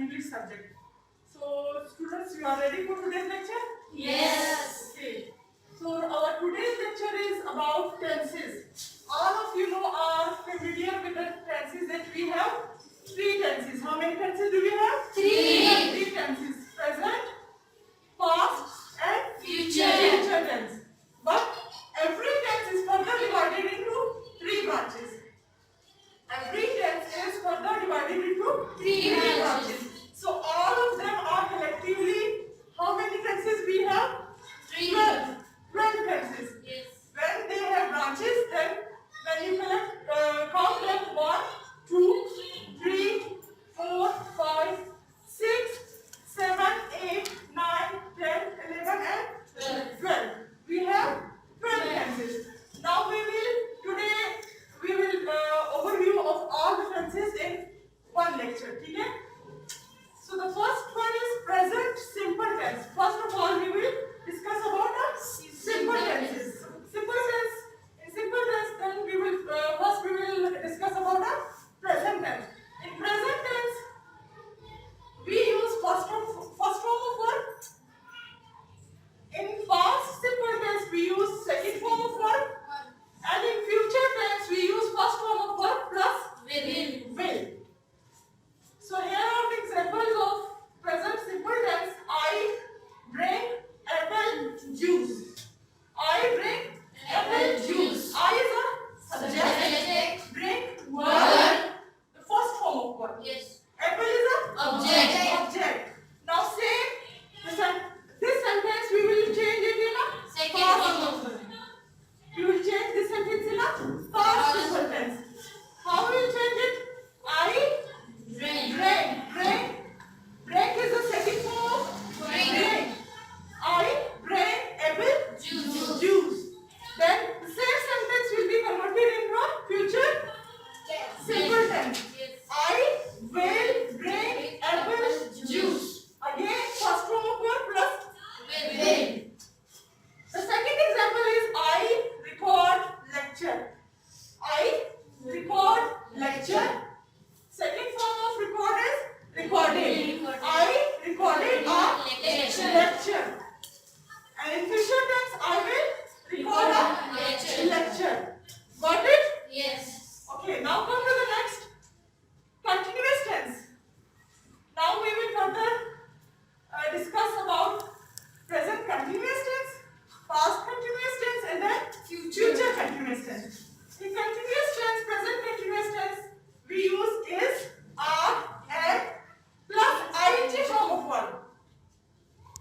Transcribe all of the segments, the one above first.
English subject. So students, you are ready for today's lecture? Yes. Okay. So our today's lecture is about tenses. All of you know are familiar with the tenses that we have. Three tenses. How many tenses do we have? Three. Three tenses. Present, past and Future. tense. But every tense is further divided into three branches. Every tense is further divided into Three branches. So all of them are collectively, how many tenses we have? 12. 12 tenses. Yes. When they have branches, then when you count them 1, 2, 3, 4, 5, 6, 7, 8, 9, 10, 11 and 12. We have 12 tenses. Now today we will overview of all the tenses in one lecture. Okay? So the first one is present simple tense. First of all, we will discuss about the simple tenses. Simple tense. In simple tense, then we will discuss about the present tense. In present tense, we use first form of verb. In past simple tense, we use second form of verb. And in future tense, we use first form of verb plus will. So here are the examples of present simple tense. I bring apple juice. I bring apple juice. I is a subject. Bring verb. The first form of verb. Yes. Apple is a object. Now say this sentence we will change it in a Second past form of simple tense. We will change this sentence in a past simple tense. How we will change it? I Drink. Drink is the second form of drink. I drank apple juice. Then the same sentence will be converted into a future simple tense. Yes. I will drink apple juice. Again, first form of verb plus will. The second example is I record lecture. I record lecture. Second form of record is recorded. I recorded a lecture. And in future tense, I will record a lecture. Got it? Yes. Okay, now come to the next. Continuous tense. Now we will further discuss about present continuous tense, past continuous tense and then future continuous tense. In continuous tense, present continuous tense, we use is, are, am plus ing form of verb.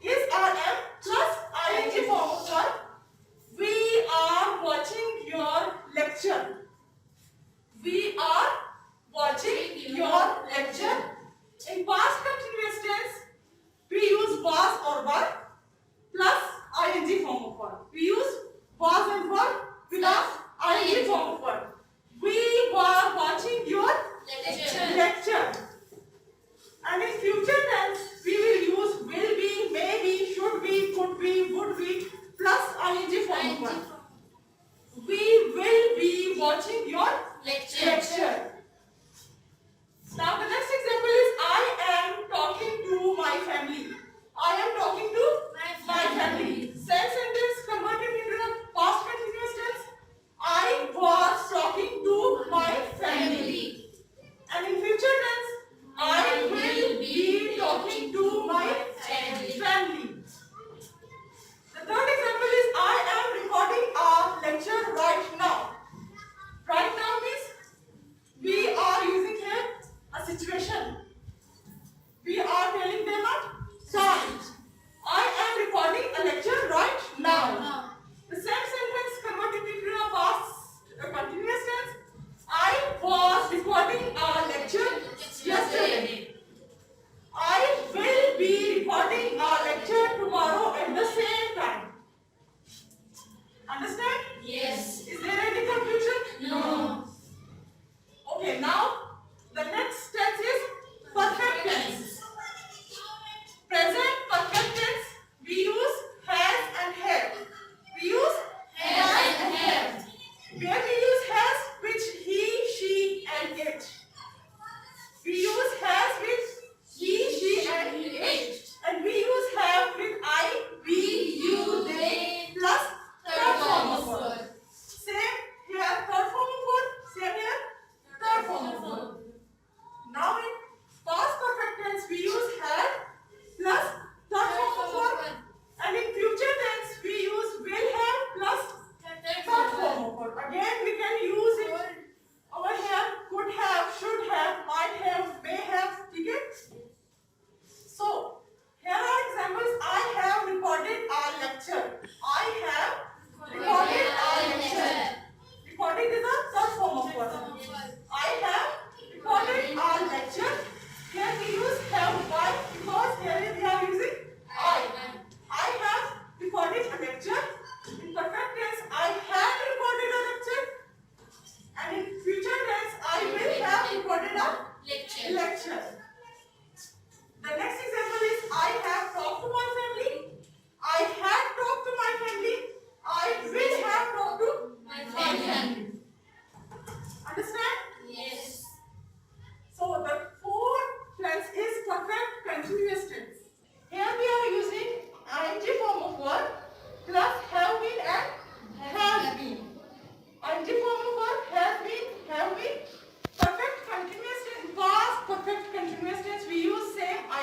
Is, are, am plus ing form of verb. We are watching your lecture. We are watching your lecture. In past continuous tense, we use was or were plus ing form of verb. We use was and were plus ing form of verb. We were watching your lecture. And in future tense, we will use will be, may be, should be, could be, would be plus ing form of verb. We will be watching your lecture. Now the next example is I am talking to my family. I am talking to my family. Same sentence converted into the past continuous tense. I was talking to my family. And in future tense, I will be talking to my family. The third example is I am recording a lecture right now. Right now means we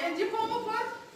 ing form of verb.